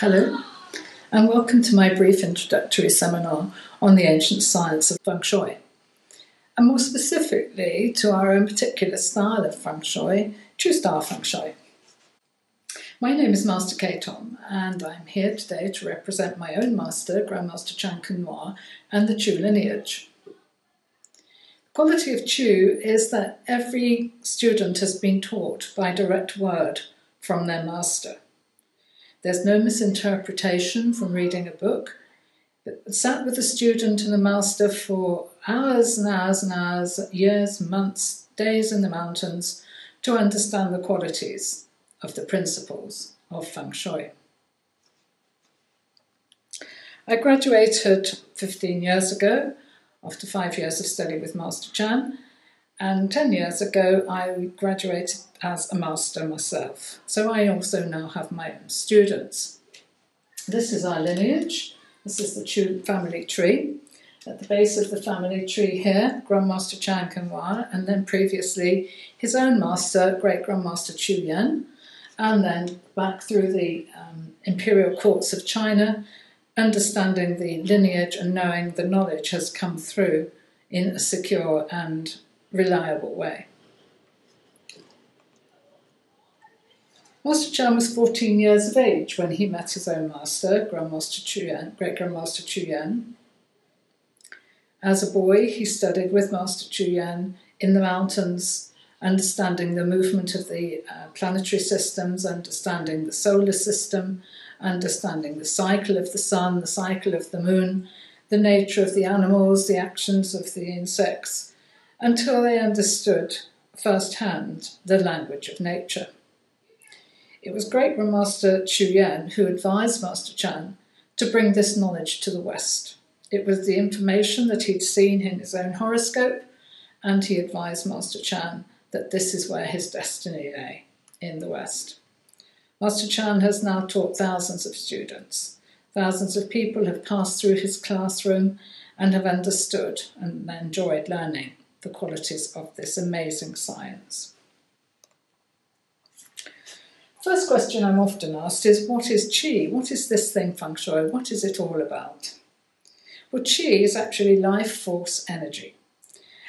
Hello, and welcome to my brief introductory seminar on the ancient science of Feng Shui, and more specifically to our own particular style of Feng Shui, Chue Style Feng Shui. My name is Master Keaton, and I'm here today to represent my own master, Grandmaster Chan Kun Noir, and the Chue lineage. The quality of Chue is that every student has been taught by direct word from their master. There's no misinterpretation from reading a book, but sat with a student and a master for hours and hours and hours, years, months, days in the mountains to understand the qualities of the principles of Feng Shui. I graduated 15 years ago after 5 years of study with Master Chan, and 10 years ago I graduated as a master myself. So I also now have my own students. This is our lineage. This is the Chue family tree. At the base of the family tree here, Grandmaster Chan Kun Noir, and then previously his own master, Great Grandmaster Chue Yen, and then back through the imperial courts of China, understanding the lineage and knowing the knowledge has come through in a secure and reliable way. Master Chan was 14 years of age when he met his own master, Grandmaster Chue Yen, Great Grandmaster Chue Yen. As a boy, he studied with Master Chue Yen in the mountains, understanding the movement of the planetary systems, understanding the solar system, understanding the cycle of the sun, the cycle of the moon, the nature of the animals, the actions of the insects, until they understood firsthand the language of nature. It was Great Grandmaster Chue Yen who advised Master Chan to bring this knowledge to the West. It was the information that he'd seen in his own horoscope, and he advised Master Chan that this is where his destiny lay, in the West. Master Chan has now taught thousands of students. Thousands of people have passed through his classroom and have understood and enjoyed learning the qualities of this amazing science. First question I'm often asked is, what is Qi? What is this thing, Feng Shui? What is it all about? Well, Qi is actually life force energy.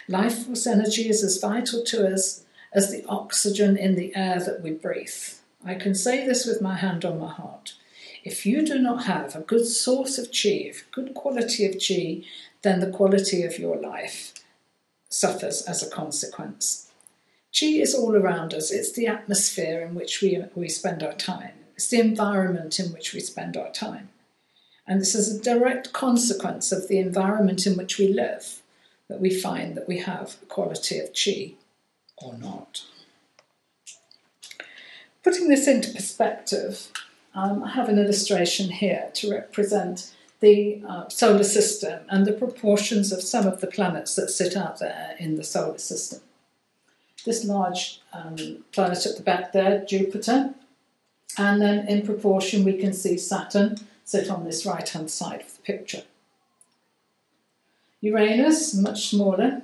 Life force energy is as vital to us as the oxygen in the air that we breathe. I can say this with my hand on my heart. If you do not have a good source of Qi, a good quality of Qi, then the quality of your life suffers as a consequence. Qi is all around us. It's the atmosphere in which we spend our time. It's the environment in which we spend our time. And this is a direct consequence of the environment in which we live that we find that we have a quality of Qi or not. Putting this into perspective, I have an illustration here to represent the solar system and the proportions of some of the planets that sit out there in the solar system. This large planet at the back there, Jupiter, and then in proportion we can see Saturn sit on this right-hand side of the picture. Uranus, much smaller,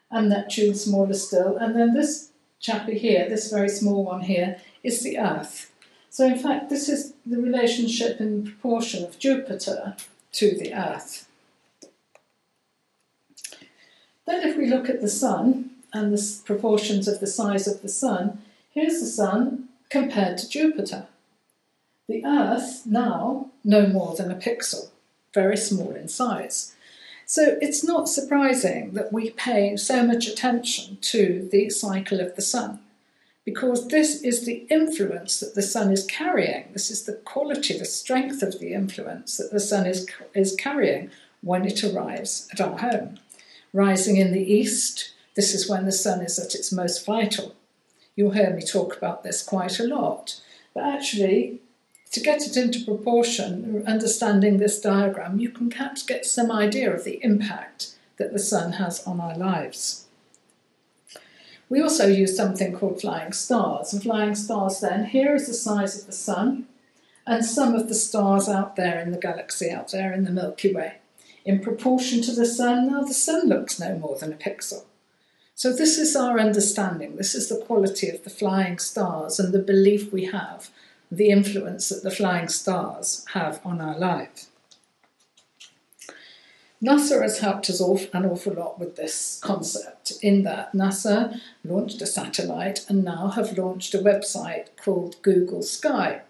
and Neptune, smaller still, and then this chappy here, this very small one here, is the Earth. So in fact, this is the relationship in proportion of Jupiter to the Earth. Then if we look at the Sun, and the proportions of the size of the Sun, here's the Sun compared to Jupiter. The Earth now no more than a pixel, very small in size. So it's not surprising that we pay so much attention to the cycle of the Sun, because this is the influence that the Sun is carrying. This is the quality, the strength of the influence that the Sun is carrying when it arrives at our home. Rising in the east, this is when the Sun is at its most vital. You'll hear me talk about this quite a lot. But actually, to get it into proportion, understanding this diagram, you can perhaps get some idea of the impact that the Sun has on our lives. We also use something called flying stars. And flying stars then, here is the size of the Sun and some of the stars out there in the galaxy, out there in the Milky Way. In proportion to the Sun, now the Sun looks no more than a pixel. So this is our understanding. This is the quality of the flying stars and the belief we have the influence that the flying stars have on our lives. NASA has helped us an awful lot with this concept, in that NASA launched a satellite and now have launched a website called Google Sky.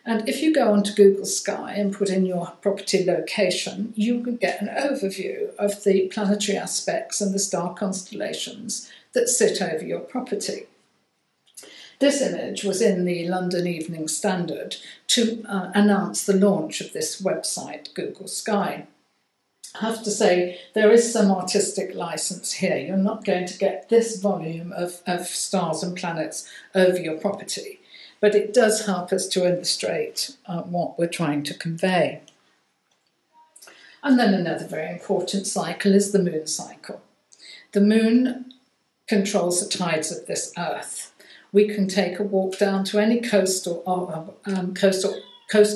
And if you go onto Google Sky and put in your property location, you can get an overview of the planetary aspects and the star constellations that sit over your property. This image was in the London Evening Standard to announce the launch of this website, Google Sky. I have to say, there is some artistic license here. You're not going to get this volume of stars and planets over your property, but it does help us to illustrate what we're trying to convey. And then another very important cycle is the moon cycle. The moon controls the tides of this earth. We can take a walk down to any coast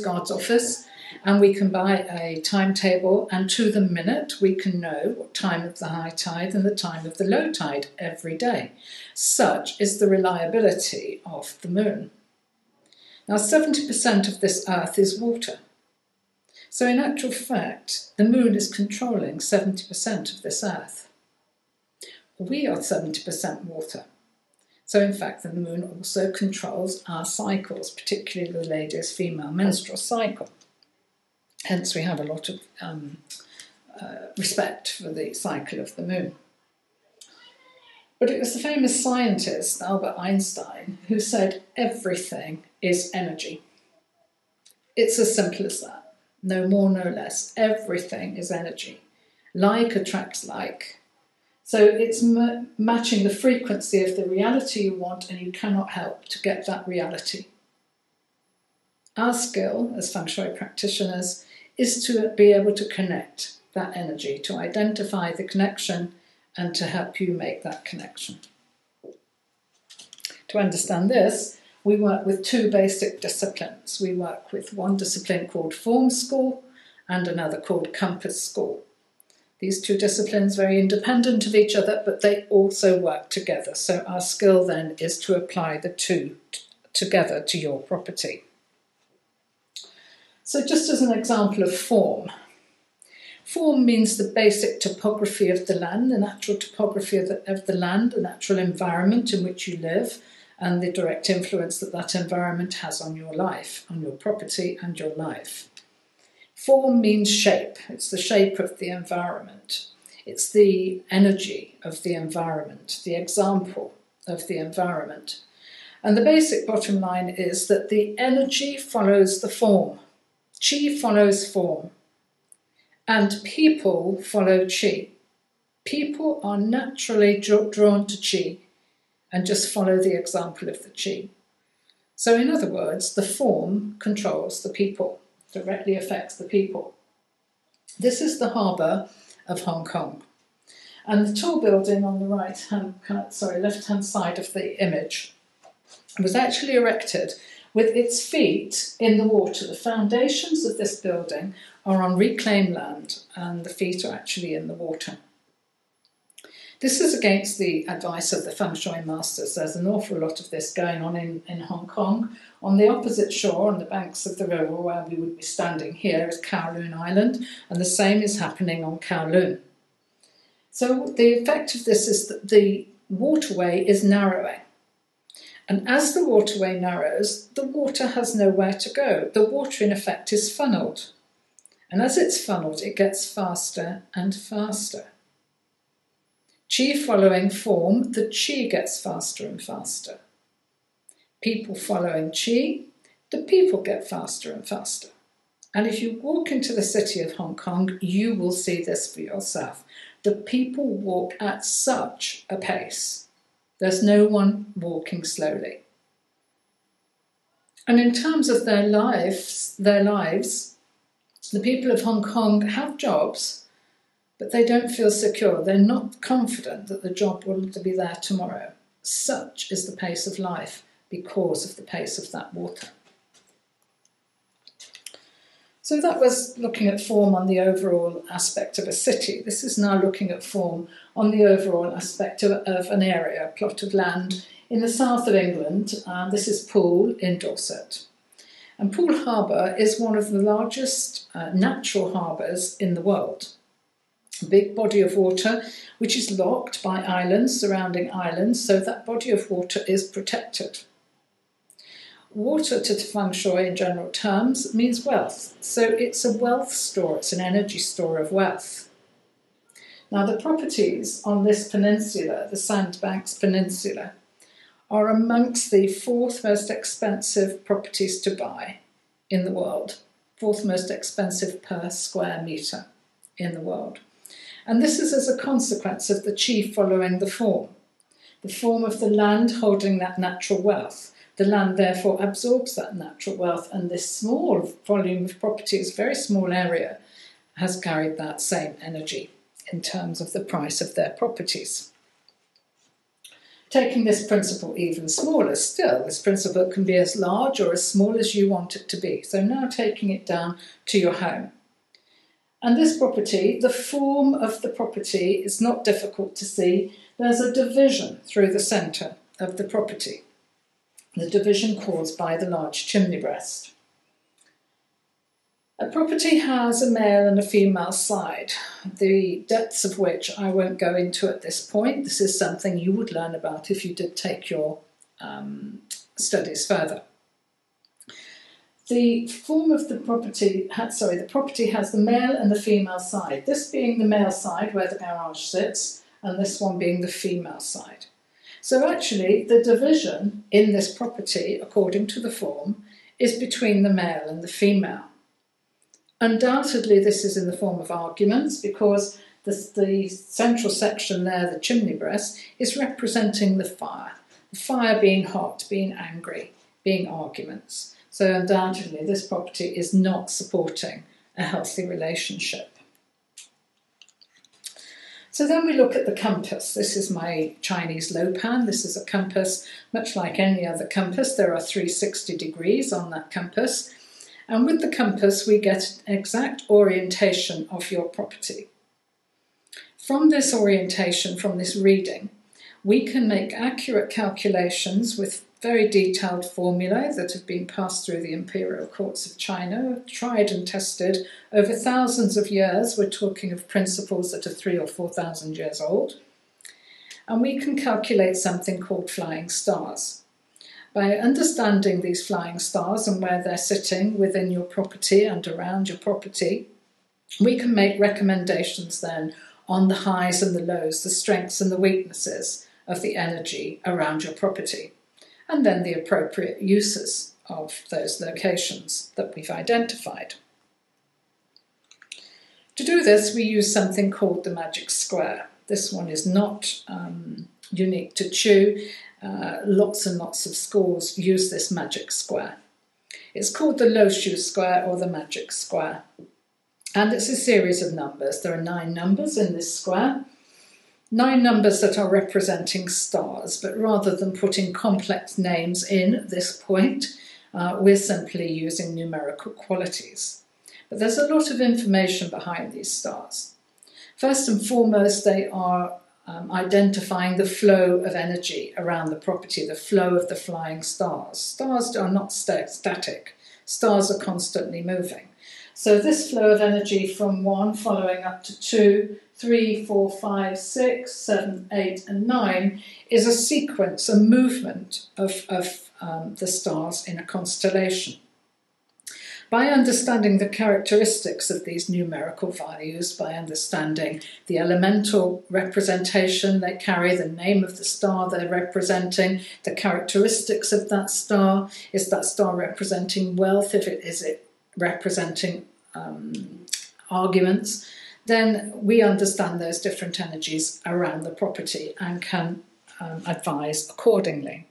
guard's office, and we can buy a timetable, and to the minute we can know what time of the high tide and the time of the low tide every day. Such is the reliability of the moon. Now, 70% of this earth is water. So in actual fact, the moon is controlling 70% of this earth. We are 70% water. So in fact, the moon also controls our cycles, particularly the lady's female menstrual cycle. Hence, we have a lot of respect for the cycle of the moon. But it was the famous scientist, Albert Einstein, who said everything is energy. It's as simple as that. No more, no less. Everything is energy. Like attracts like. So it's matching the frequency of the reality you want, and you cannot help to get that reality. Our skill as Feng Shui practitioners is to be able to connect that energy, to identify the connection and to help you make that connection. To understand this, we work with two basic disciplines. We work with one discipline called Form School and another called Compass School. These two disciplines are very independent of each other, but they also work together. So our skill then is to apply the two together to your property. So just as an example of form. Form means the basic topography of the land, the natural topography of the land, the natural environment in which you live, and the direct influence that that environment has on your life, on your property and your life. Form means shape. It's the shape of the environment. It's the energy of the environment, the example of the environment. And the basic bottom line is that the energy follows the form. Qi follows form. And people follow Qi. People are naturally drawn to Qi and just follow the example of the Qi. So in other words, the form controls the people, directly affects the people. This is the harbour of Hong Kong. And the tall building on the left-hand side of the image was actually erected with its feet in the water. The foundations of this building are on reclaimed land, and the feet are actually in the water. This is against the advice of the Feng Shui masters. There's an awful lot of this going on in Hong Kong. On the opposite shore, on the banks of the river where we would be standing here, is Kowloon Island, and the same is happening on Kowloon. So the effect of this is that the waterway is narrowing. And as the waterway narrows, the water has nowhere to go. The water, in effect, is funneled. And as it's funneled, it gets faster and faster. Qi following form, the Qi gets faster and faster. People following Qi, the people get faster and faster. And if you walk into the city of Hong Kong, you will see this for yourself. The people walk at such a pace. There's no one walking slowly. And in terms of their lives, the people of Hong Kong have jobs, but they don't feel secure. They're not confident that the job will be there tomorrow. Such is the pace of life because of the pace of that water. So that was looking at form on the overall aspect of a city. This is now looking at form on the overall aspect of an area, a plot of land in the south of England. This is Poole in Dorset. And Poole Harbour is one of the largest natural harbours in the world. A big body of water which is locked by islands, surrounding islands, so that body of water is protected. Water to Feng Shui in general terms means wealth, so it's a wealth store, it's an energy store of wealth. Now the properties on this peninsula, the Sandbanks Peninsula, are amongst the 4th most expensive properties to buy in the world, 4th most expensive per square metre in the world. And this is as a consequence of the chi following the form of the land holding that natural wealth. The land therefore absorbs that natural wealth, and this small volume of properties, very small area, has carried that same energy in terms of the price of their properties. Taking this principle even smaller still, this principle can be as large or as small as you want it to be. So now taking it down to your home. And this property, the form of the property is not difficult to see. There's a division through the centre of the property, the division caused by the large chimney breast. A property has a male and a female side, the depths of which I won't go into at this point. This is something you would learn about if you did take your studies further. The form of the property, the property has the male and the female side, this being the male side where the garage sits, and this one being the female side. So actually the division in this property, according to the form, is between the male and the female. Undoubtedly this is in the form of arguments, because the central section there, the chimney breast, is representing the fire being hot, being angry, being arguments. So undoubtedly this property is not supporting a healthy relationship. So then we look at the compass. This is my Chinese lopan. This is a compass, much like any other compass. There are 360 degrees on that compass. And with the compass, we get an exact orientation of your property. From this orientation, from this reading, we can make accurate calculations with very detailed formulae that have been passed through the imperial courts of China, tried and tested over thousands of years. We're talking of principles that are 3,000 or 4,000 years old. And we can calculate something called flying stars. By understanding these flying stars and where they're sitting within your property and around your property, we can make recommendations then on the highs and the lows, the strengths and the weaknesses of the energy around your property, and then the appropriate uses of those locations that we've identified. To do this, we use something called the magic square. This one is not unique to Chue. Lots and lots of schools use this magic square. It's called the Lo Shu square or the magic square. And it's a series of numbers. There are 9 numbers in this square. 9 numbers that are representing stars, but rather than putting complex names in this point, we're simply using numerical qualities. But there's a lot of information behind these stars. First and foremost, they are identifying the flow of energy around the property, the flow of the flying stars. Stars are not static. Stars are constantly moving. So this flow of energy from 1 following up to 2, 3, 4, 5, 6, 7, 8 and 9 is a sequence, a movement of the stars in a constellation. By understanding the characteristics of these numerical values, by understanding the elemental representation they carry, the name of the star they're representing, the characteristics of that star, is that star representing wealth, is it representing arguments, then we understand those different energies around the property and can advise accordingly.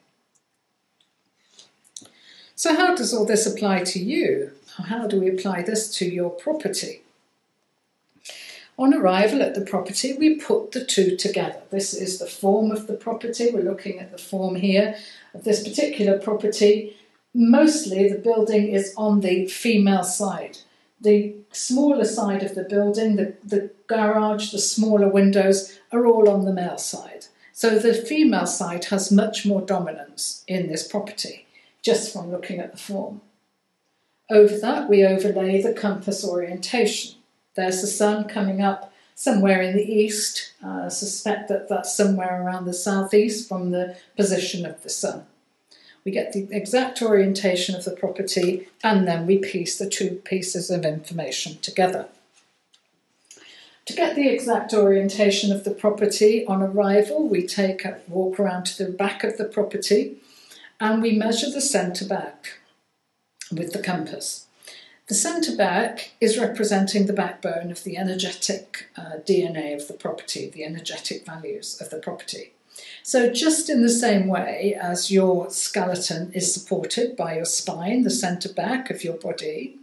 So how does all this apply to you? How do we apply this to your property? On arrival at the property, we put the two together. This is the form of the property. We're looking at the form here of this particular property. Mostly the building is on the female side. The smaller side of the building, the garage, the smaller windows are all on the male side. So the female side has much more dominance in this property, just from looking at the form. Over that, we overlay the compass orientation. There's the sun coming up somewhere in the east. I suspect that that's somewhere around the southeast from the position of the sun. We get the exact orientation of the property, and then we piece the two pieces of information together. To get the exact orientation of the property on arrival, we take a walk around to the back of the property and we measure the centre back with the compass. The centre back is representing the backbone of the energetic DNA of the property, the energetic values of the property. So just in the same way as your skeleton is supported by your spine, the centre back of your body,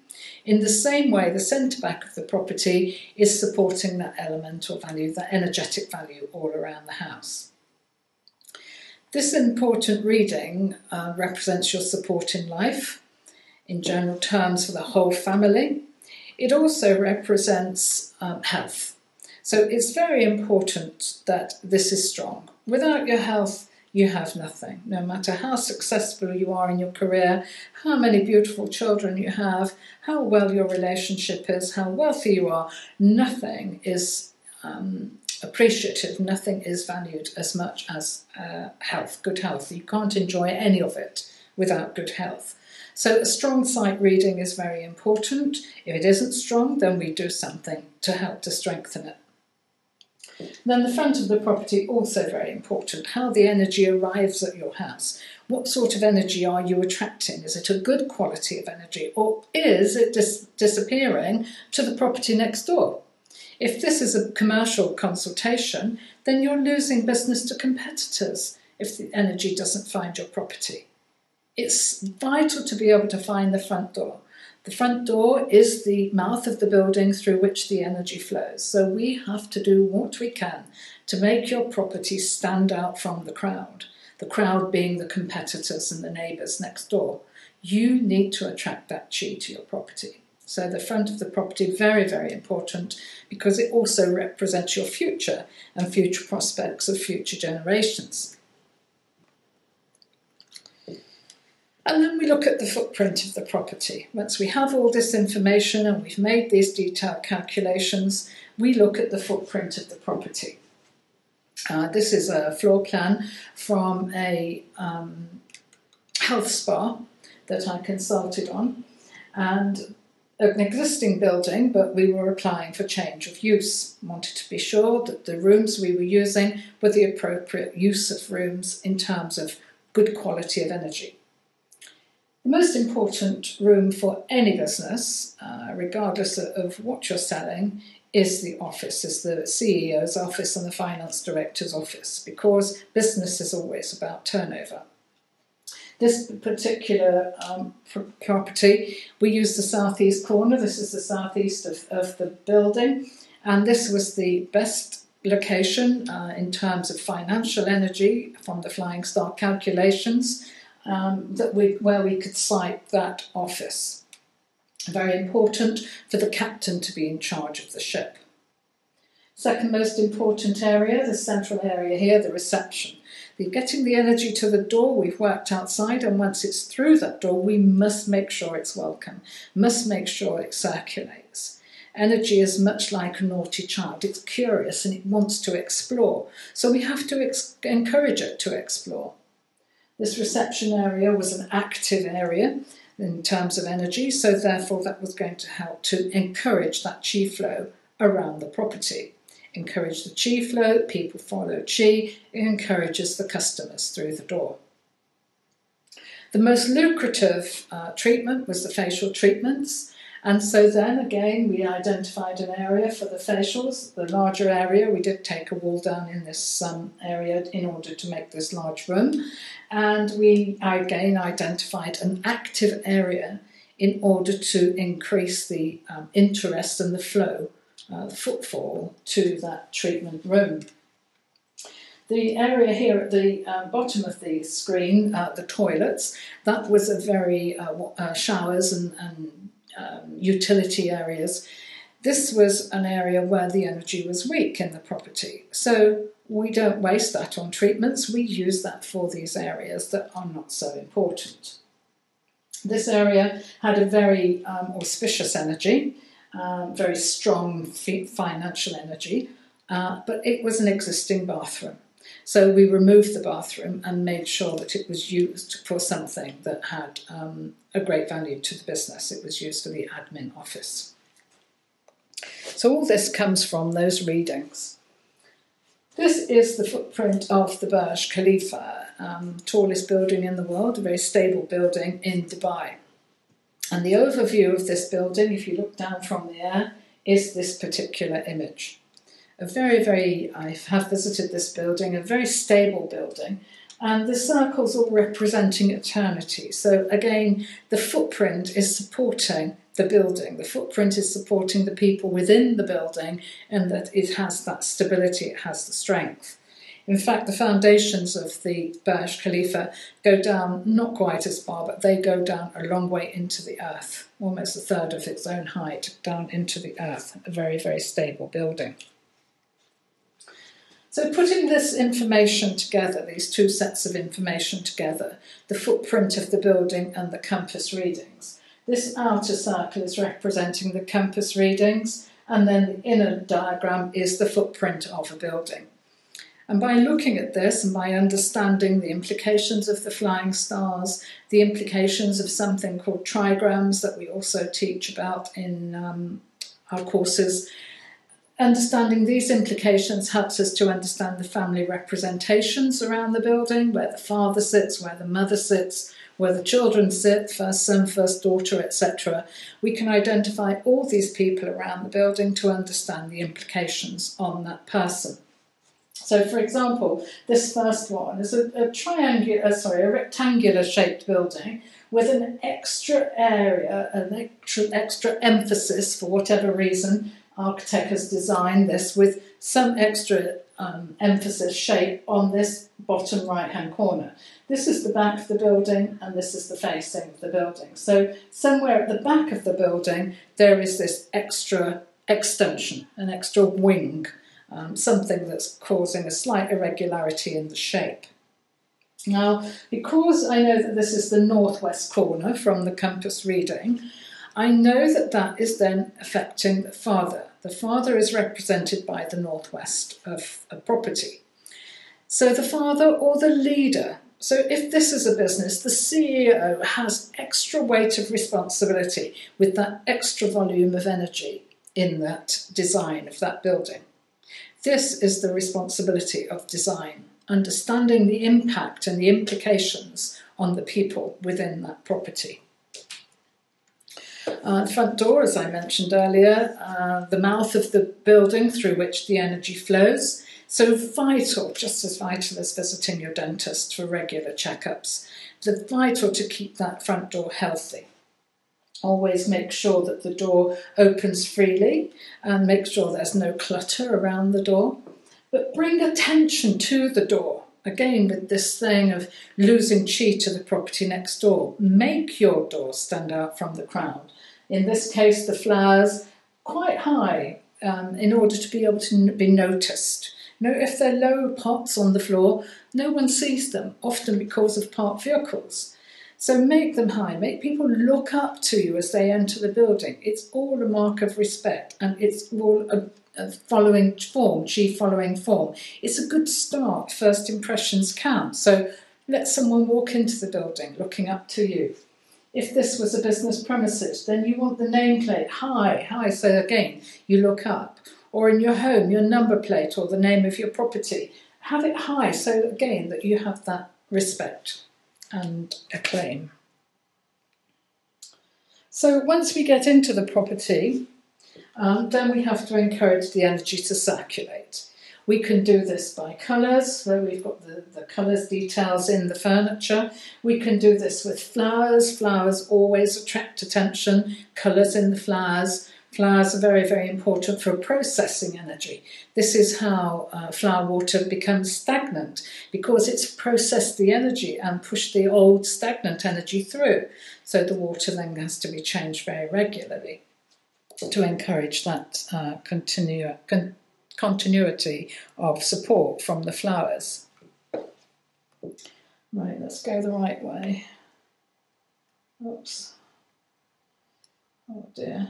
in the same way the centre back of the property is supporting that elemental value, that energetic value all around the house. This important reading represents your support in life, in general terms for the whole family. It also represents health. So it's very important that this is strong. Without your health, you have nothing. No matter how successful you are in your career, how many beautiful children you have, how well your relationship is, how wealthy you are, nothing is appreciative, nothing is valued as much as health, good health. You can't enjoy any of it without good health. So a strong sight reading is very important. If it isn't strong, then we do something to help to strengthen it. Then the front of the property, also very important, how the energy arrives at your house. What sort of energy are you attracting? Is it a good quality of energy, or is it disappearing to the property next door? If this is a commercial consultation, then you're losing business to competitors if the energy doesn't find your property. It's vital to be able to find the front door. The front door is the mouth of the building through which the energy flows. So we have to do what we can to make your property stand out from the crowd being the competitors and the neighbours next door. You need to attract that chi to your property. So the front of the property, very, very important, because it also represents your future and future prospects of future generations. And then we look at the footprint of the property. Once we have all this information and we've made these detailed calculations, we look at the footprint of the property. This is a floor plan from a health spa that I consulted on, and an existing building, but we were applying for change of use. Wanted to be sure that the rooms we were using were the appropriate use of rooms in terms of good quality of energy. The most important room for any business, regardless of what you're selling, is the office, is the CEO's office and the finance director's office, because business is always about turnover. This particular property, we used the southeast corner. This is the southeast of the building, and this was the best location in terms of financial energy from the Flying Star calculations. Where we could site that office. Very important for the captain to be in charge of the ship. Second most important area, the central area here, the reception. Getting the energy to the door, we've worked outside, and once it's through that door, we must make sure it's welcome, must make sure it circulates. Energy is much like a naughty child. It's curious and it wants to explore. So we have to encourage it to explore. This reception area was an active area in terms of energy, so therefore that was going to help to encourage that chi flow around the property. Encourage the chi flow, people follow chi, it encourages the customers through the door. The most lucrative treatment was the facial treatments, and so then again we identified an area for the facials, the larger area. We did take a wall down in this area in order to make this large room, and we again identified an active area in order to increase the interest and the flow, the footfall to that treatment room. The area here at the bottom of the screen, the toilets, that was a very showers and utility areas. This was an area where the energy was weak in the property. So we don't waste that on treatments. We use that for these areas that are not so important. This area had a very auspicious energy, very strong financial energy, but it was an existing bathroom. So we removed the bathroom and made sure that it was used for something that had a great value to the business. It was used for the admin office. So all this comes from those readings. This is the footprint of the Burj Khalifa, tallest building in the world, a very stable building in Dubai. And the overview of this building, if you look down from the air, is this particular image. I have visited this building, a very stable building, and the circles all representing eternity. So again, the footprint is supporting the building. The footprint is supporting the people within the building, and that it has that stability, it has the strength. In fact, the foundations of the Burj Khalifa go down not quite as far, but they go down a long way into the earth, almost a third of its own height down into the earth. A very, very stable building. So putting this information together, these two sets of information together, the footprint of the building and the compass readings, this outer circle is representing the compass readings, and then the inner diagram is the footprint of a building. And by looking at this and by understanding the implications of the flying stars, the implications of something called trigrams that we also teach about in our courses, understanding these implications helps us to understand the family representations around the building, where the father sits, where the mother sits, where the children sit, first son, first daughter, etc. We can identify all these people around the building to understand the implications on that person. So, for example, this first one is a rectangular shaped building with an extra area, an extra emphasis for whatever reason. Architect has designed this with some extra emphasis shape on this bottom right-hand corner. This is the back of the building and this is the facing of the building. So somewhere at the back of the building there is this extra extension, an extra wing, something that's causing a slight irregularity in the shape. Now, because I know that this is the northwest corner from the compass reading, I know that that is then affecting the father. The father is represented by the northwest of a property. So the father or the leader. So if this is a business, the CEO has extra weight of responsibility with that extra volume of energy in that design of that building. This is the responsibility of design, understanding the impact and the implications on the people within that property. The front door, as I mentioned earlier, the mouth of the building through which the energy flows. So vital, just as vital as visiting your dentist for regular checkups. It's vital to keep that front door healthy. Always make sure that the door opens freely and make sure there's no clutter around the door. But bring attention to the door. Again, with this thing of losing chi to the property next door. Make your door stand out from the crowd. In this case, the flowers quite high in order to be able to be noticed. Now, if they're low pots on the floor, no one sees them, often because of parked vehicles. So make them high, make people look up to you as they enter the building. It's all a mark of respect and it's all a following form, chi following form. It's a good start, first impressions count. So let someone walk into the building looking up to you. If this was a business premises, then you want the nameplate high, so again, you look up. Or in your home, your number plate or the name of your property, have it high, so again, that you have that respect and acclaim. So once we get into the property, then we have to encourage the energy to circulate. We can do this by colours, so we've got the colours details in the furniture. We can do this with flowers. Flowers always attract attention, colours in the flowers. Flowers are very, very important for processing energy. This is how flower water becomes stagnant, because it's processed the energy and pushed the old stagnant energy through. So the water then has to be changed very regularly to encourage that continuity of support from the flowers. Right, let's go the right way. Oops. Oh dear.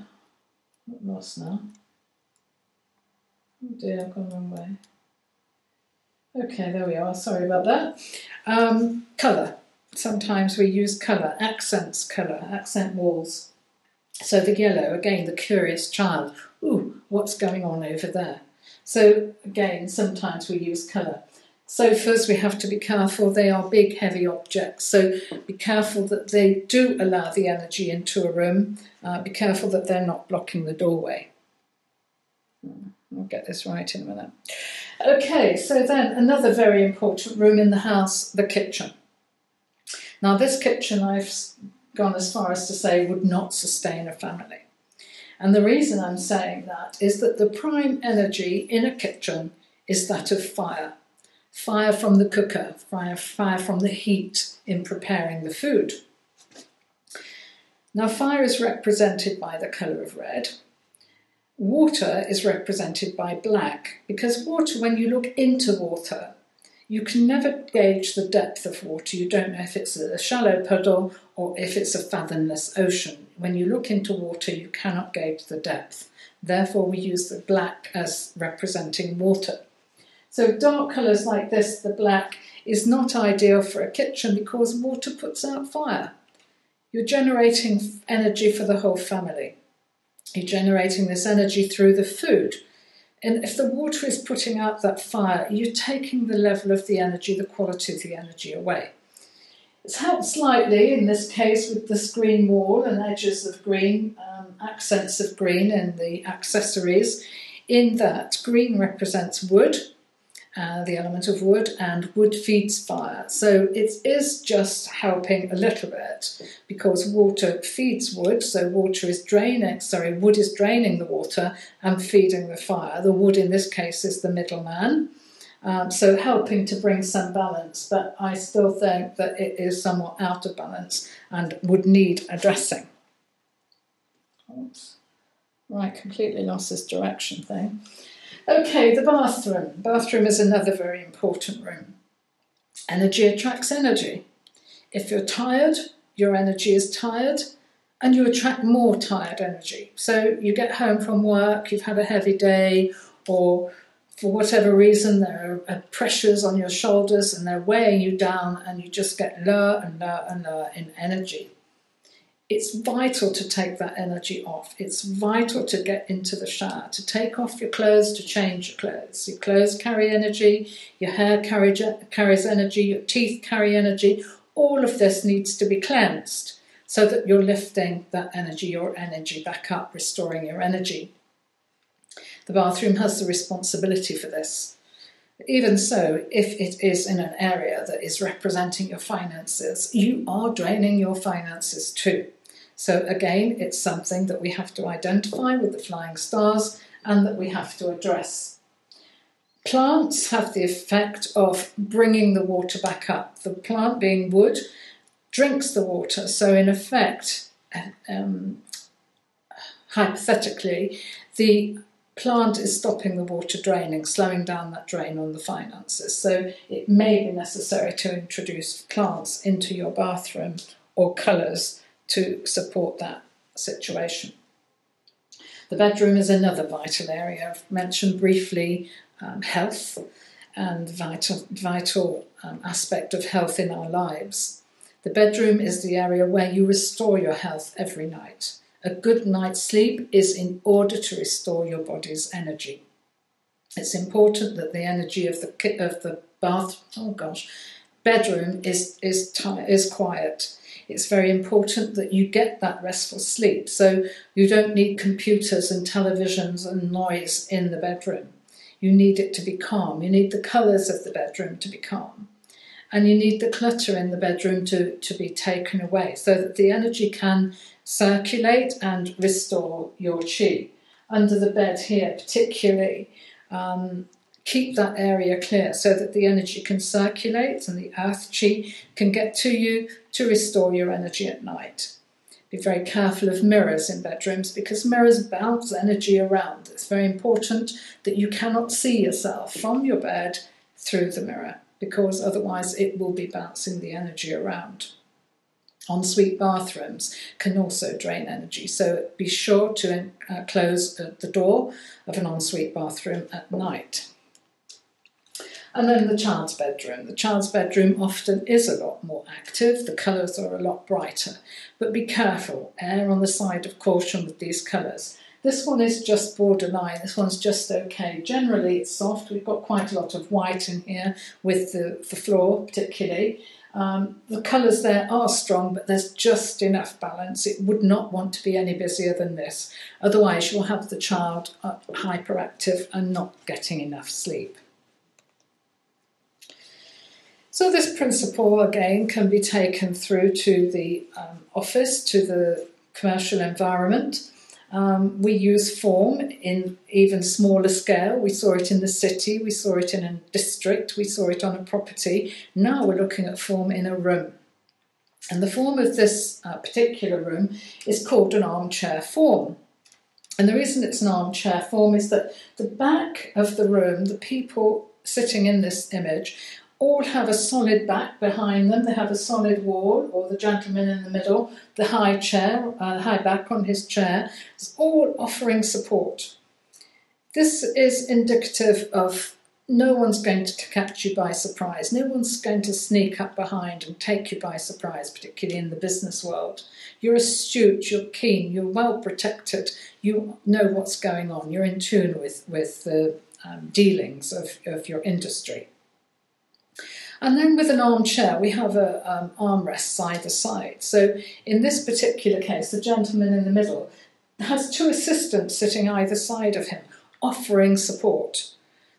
I'm lost now. Oh dear, I've gone the wrong way. Okay, there we are. Sorry about that. Colour. Sometimes we use colour, accent walls. So the yellow, again, the curious child. Ooh, what's going on over there? So again, sometimes we use colour. Sofas, we have to be careful. They are big, heavy objects. So be careful that they do allow the energy into a room. Be careful that they're not blocking the doorway. I'll get this right in a minute. Okay, so then another very important room in the house, the kitchen. Now this kitchen, I've gone as far as to say, would not sustain a family. And the reason I'm saying that is that the prime energy in a kitchen is that of fire. Fire from the cooker, fire from the heat in preparing the food. Now fire is represented by the colour of red. Water is represented by black, because water, when you look into water, you can never gauge the depth of water. You don't know if it's a shallow puddle or if it's a fathomless ocean. When you look into water, you cannot gauge the depth. Therefore, we use the black as representing water. So dark colours like this, the black, is not ideal for a kitchen because water puts out fire. You're generating energy for the whole family. You're generating this energy through the food. And if the water is putting out that fire, you're taking the level of the energy, the quality of the energy away. It's helped slightly in this case with this green wall and edges of green, accents of green in the accessories, in that green represents wood, the element of wood, and wood feeds fire. So it is just helping a little bit because water feeds wood, so wood is draining the water and feeding the fire. The wood in this case is the middleman, so helping to bring some balance, but I still think that it is somewhat out of balance and would need addressing. Oops. Right, completely lost this direction thing. Okay, the bathroom. Bathroom is another very important room. Energy attracts energy. If you're tired, your energy is tired, and you attract more tired energy. So you get home from work, you've had a heavy day, or for whatever reason there are pressures on your shoulders and they're weighing you down and you just get lower and lower and lower in energy. It's vital to take that energy off. It's vital to get into the shower, to take off your clothes, to change your clothes. Your clothes carry energy, your hair carries energy, your teeth carry energy. All of this needs to be cleansed so that you're lifting that energy, your energy back up, restoring your energy. The bathroom has the responsibility for this. Even so, if it is in an area that is representing your finances, you are draining your finances too. So again, it's something that we have to identify with the flying stars and that we have to address. Plants have the effect of bringing the water back up. The plant, being wood, drinks the water. So in effect, hypothetically, the plant is stopping the water draining, slowing down that drain on the finances. So it may be necessary to introduce plants into your bathroom or colours to support that situation. The bedroom is another vital area. I've mentioned briefly health and vital aspect of health in our lives. The bedroom is the area where you restore your health every night. A good night's sleep is in order to restore your body's energy. It's important that the energy of the bedroom is quiet. It's very important that you get that restful sleep, so you don't need computers and televisions and noise in the bedroom. You need it to be calm. You need the colours of the bedroom to be calm. And you need the clutter in the bedroom to be taken away so that the energy can circulate and restore your chi. Under the bed here particularly, keep that area clear so that the energy can circulate and the earth chi can get to you to restore your energy at night. Be very careful of mirrors in bedrooms because mirrors bounce energy around. It's very important that you cannot see yourself from your bed through the mirror because otherwise it will be bouncing the energy around. Ensuite bathrooms can also drain energy, so be sure to close the door of an ensuite bathroom at night. And then the child's bedroom. The child's bedroom often is a lot more active, the colours are a lot brighter, but be careful, err on the side of caution with these colours. This one is just borderline, this one's just okay. Generally it's soft, we've got quite a lot of white in here with the floor particularly. The colours there are strong, but there's just enough balance. It would not want to be any busier than this. Otherwise you'll have the child hyperactive and not getting enough sleep. So this principle again can be taken through to the office, to the commercial environment. We use form in even smaller scale. We saw it in the city, we saw it in a district, we saw it on a property. Now we're looking at form in a room. And the form of this particular room is called an armchair form. And the reason it's an armchair form is that the back of the room, the people sitting in this image, all have a solid back behind them. They have a solid wall, or the gentleman in the middle, the high chair, high back on his chair, is all offering support. This is indicative of no one's going to catch you by surprise. No one's going to sneak up behind and take you by surprise, particularly in the business world. You're astute, you're keen, you're well protected, you know what's going on, you're in tune with the dealings of your industry. And then with an armchair, we have armrests either side. So in this particular case, the gentleman in the middle has two assistants sitting either side of him, offering support.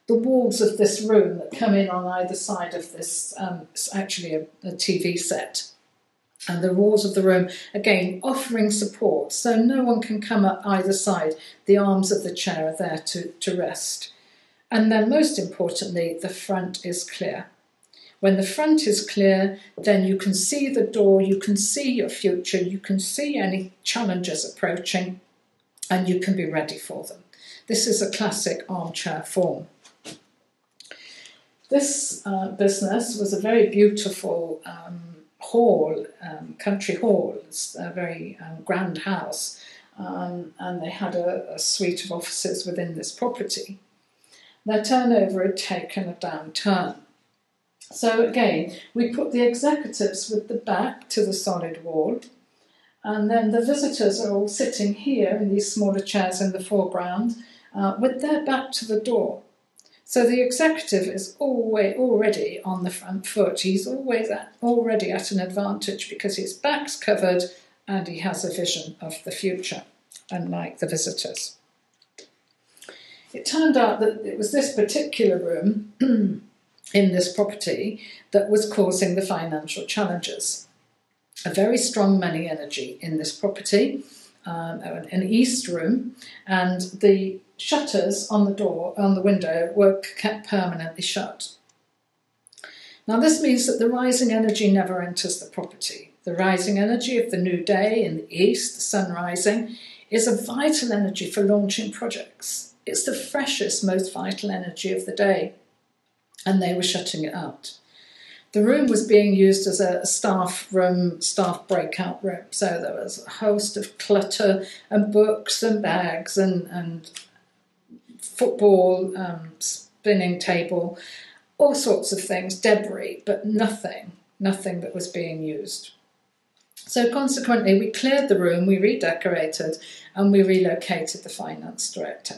The walls of this room that come in on either side of this, it's actually a TV set. And the walls of the room, again, offering support, so no one can come up either side. The arms of the chair are there to rest. And then most importantly, the front is clear. When the front is clear, then you can see the door, you can see your future, you can see any challenges approaching, and you can be ready for them. This is a classic armchair form. This business was a very beautiful hall, country hall. It's a very grand house, and they had a suite of offices within this property. Their turnover had taken a downturn. So again, we put the executives with the back to the solid wall, and then the visitors are all sitting here in these smaller chairs in the foreground with their back to the door. So the executive is already on the front foot. He's already at an advantage because his back's covered and he has a vision of the future, unlike the visitors. It turned out that it was this particular room in this property that was causing the financial challenges. A very strong money energy in this property, an east room, and the shutters on the door, on the window, were kept permanently shut. Now this means that the rising energy never enters the property. The rising energy of the new day in the east, the sun rising, is a vital energy for launching projects. It's the freshest, most vital energy of the day, and they were shutting it out. The room was being used as a staff room, staff breakout room, so there was a host of clutter and books and bags and football, spinning table, all sorts of things, debris, but nothing that was being used. So consequently, we cleared the room, we redecorated, and we relocated the finance director.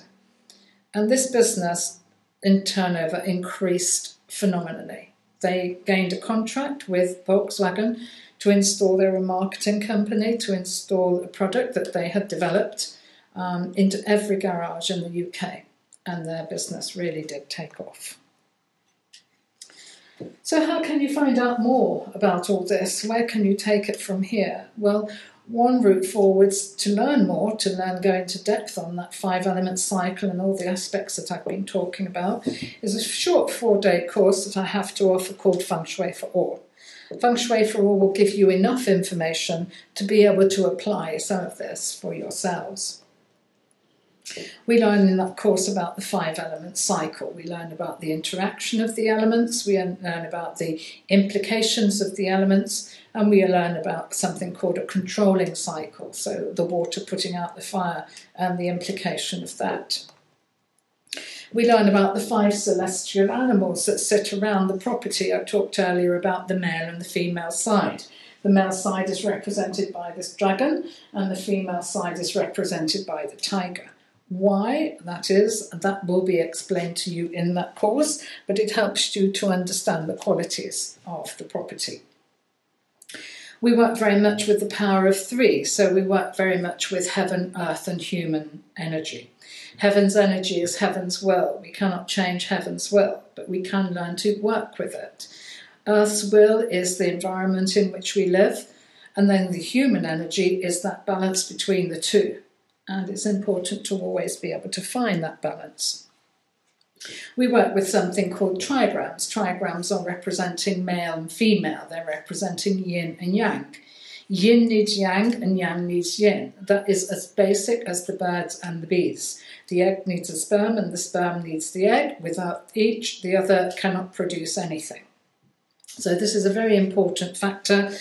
And this business in turnover increased phenomenally. They gained a contract with Volkswagen to install their marketing company, to install a product that they had developed into every garage in the UK. And their business really did take off. So how can you find out more about all this? Where can you take it from here? Well, one route forwards to learn more, to go into depth on that 5-element cycle and all the aspects that I've been talking about, is a short 4-day course that I have to offer called Feng Shui for All. Feng Shui for All will give you enough information to be able to apply some of this for yourselves. We learn in that course about the 5-element cycle. We learn about the interaction of the elements, we learn about the implications of the elements, and we learn about something called a controlling cycle, so the water putting out the fire and the implication of that. We learn about the 5 celestial animals that sit around the property. I talked earlier about the male and the female side. The male side is represented by this dragon, and the female side is represented by the tiger. Why that is, that will be explained to you in that course, but it helps you to understand the qualities of the property. We work very much with the power of 3, so we work very much with heaven, earth and human energy. Heaven's energy is heaven's will. We cannot change heaven's will, but we can learn to work with it. Earth's will is the environment in which we live, and then the human energy is that balance between the two. And it's important to always be able to find that balance. We work with something called trigrams. Trigrams are representing male and female. They're representing yin and yang. Yin needs yang and yang needs yin. That is as basic as the birds and the bees. The egg needs a sperm and the sperm needs the egg. Without each, the other cannot produce anything. So this is a very important factor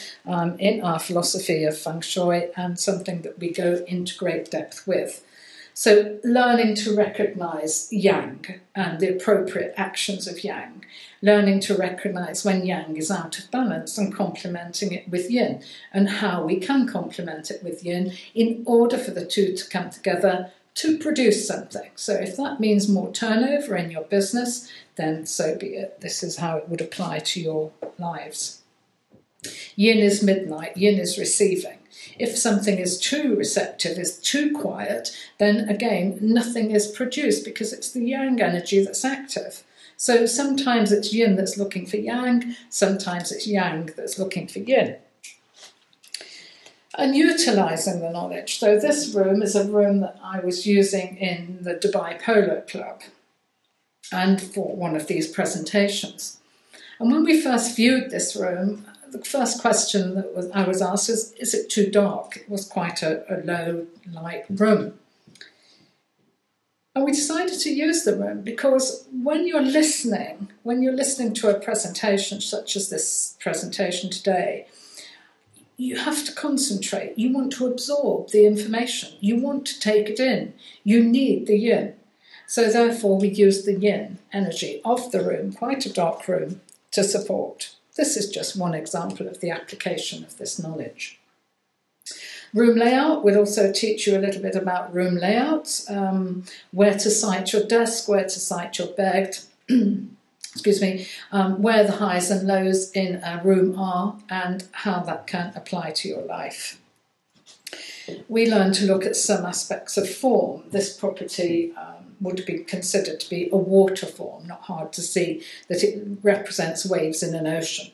in our philosophy of Feng Shui, and something that we go into great depth with. So learning to recognise yang and the appropriate actions of yang, learning to recognise when yang is out of balance and complementing it with yin, and how we can complement it with yin in order for the two to come together to produce something. So if that means more turnover in your business, then so be it. This is how it would apply to your lives. Yin is midnight, yin is receiving. If something is too receptive, is too quiet, then again, nothing is produced because it's the yang energy that's active. So sometimes it's yin that's looking for yang, sometimes it's yang that's looking for yin. And utilising the knowledge. So this room is a room that I was using in the Dubai Polo Club and for one of these presentations. And when we first viewed this room, the first question that I was asked is it too dark? It was quite a low light room. And we decided to use the room because when you're listening to a presentation such as this presentation today, you have to concentrate. You want to absorb the information. You want to take it in. You need the yin. So therefore we use the yin energy of the room, quite a dark room, to support. This is just one example of the application of this knowledge. Room layout will also teach you a little bit about room layouts, where to site your desk, where to site your bed, excuse me, where the highs and lows in a room are and how that can apply to your life. We learn to look at some aspects of form. This property would be considered to be a water form, not hard to see that it represents waves in an ocean.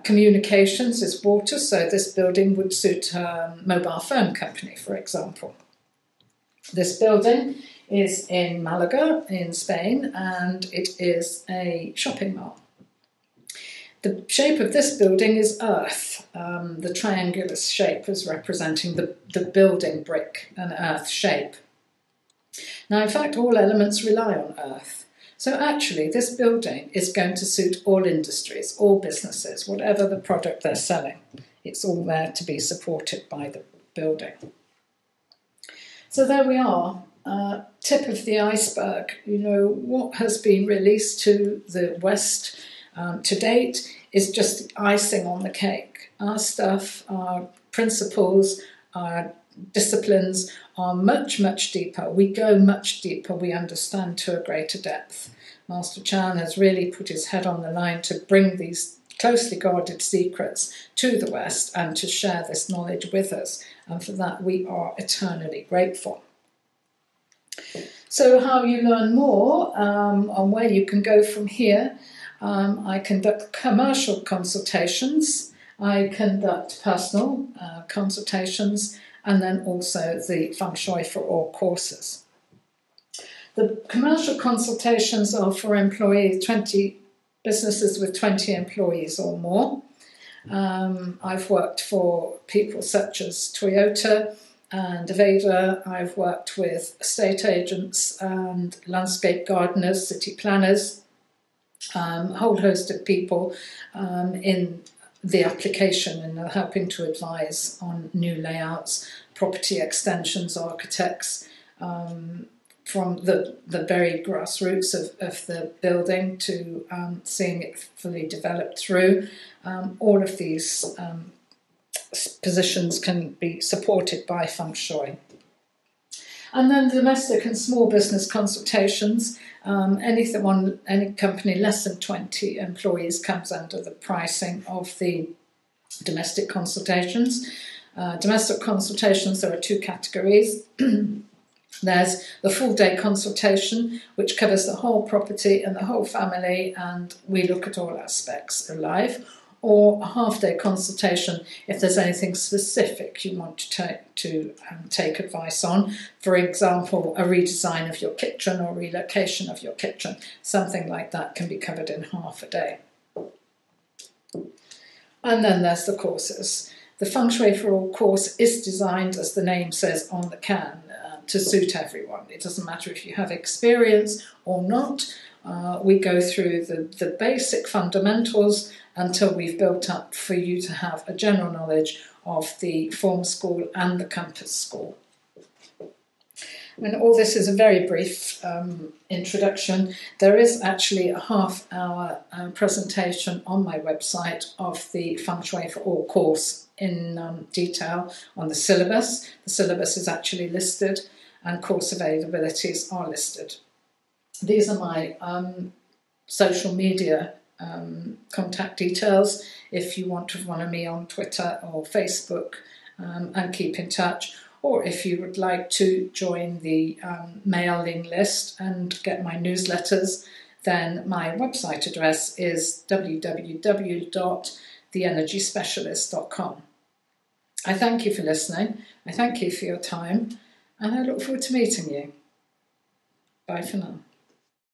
Communications is water, so this building would suit a mobile phone company, for example. This building is in Malaga in Spain, and it is a shopping mall. The shape of this building is earth. The triangular shape is representing the building brick, an earth shape. Now, in fact, all elements rely on earth. So actually, this building is going to suit all industries, all businesses, whatever the product they're selling. It's all there to be supported by the building. So there we are. Tip of the iceberg, you know, what has been released to the West to date is just the icing on the cake. Our stuff, our principles, our disciplines are much, much deeper. We go much deeper. We understand to a greater depth. Master Chan has really put his head on the line to bring these closely guarded secrets to the West and to share this knowledge with us. And for that, we are eternally grateful. So how you learn more and where you can go from here. I conduct commercial consultations, I conduct personal consultations, and then also the Feng Shui for All courses. The commercial consultations are for employees, 20 businesses with 20 employees or more. I've worked for people such as Toyota, and Aveda. I've worked with estate agents and landscape gardeners, city planners, a whole host of people in the application and helping to advise on new layouts, property extensions, architects, from the very grassroots of the building to seeing it fully developed through. All of these positions can be supported by Feng Shui. And then domestic and small business consultations. Any company less than 20 employees comes under the pricing of the domestic consultations. Domestic consultations, there are two categories. There's the full-day consultation, which covers the whole property and the whole family, and we look at all aspects of life. Or a half-day consultation if there's anything specific you want to take advice on. For example, a redesign of your kitchen or relocation of your kitchen. Something like that can be covered in half a day. And then there's the courses. The Feng Shui for All course is designed, as the name says on the can, to suit everyone. It doesn't matter if you have experience or not. We go through the basic fundamentals until we've built up for you to have a general knowledge of the form school and the compass school. I mean, all this is a very brief introduction. There is actually a half-hour presentation on my website of the Feng Shui for All course in detail on the syllabus. The syllabus is actually listed and course availabilities are listed. These are my social media contact details if you want to follow me on Twitter or Facebook and keep in touch, or if you would like to join the mailing list and get my newsletters, then my website address is www.theenergyspecialist.com. I thank you for listening, I thank you for your time, and I look forward to meeting you. Bye for now.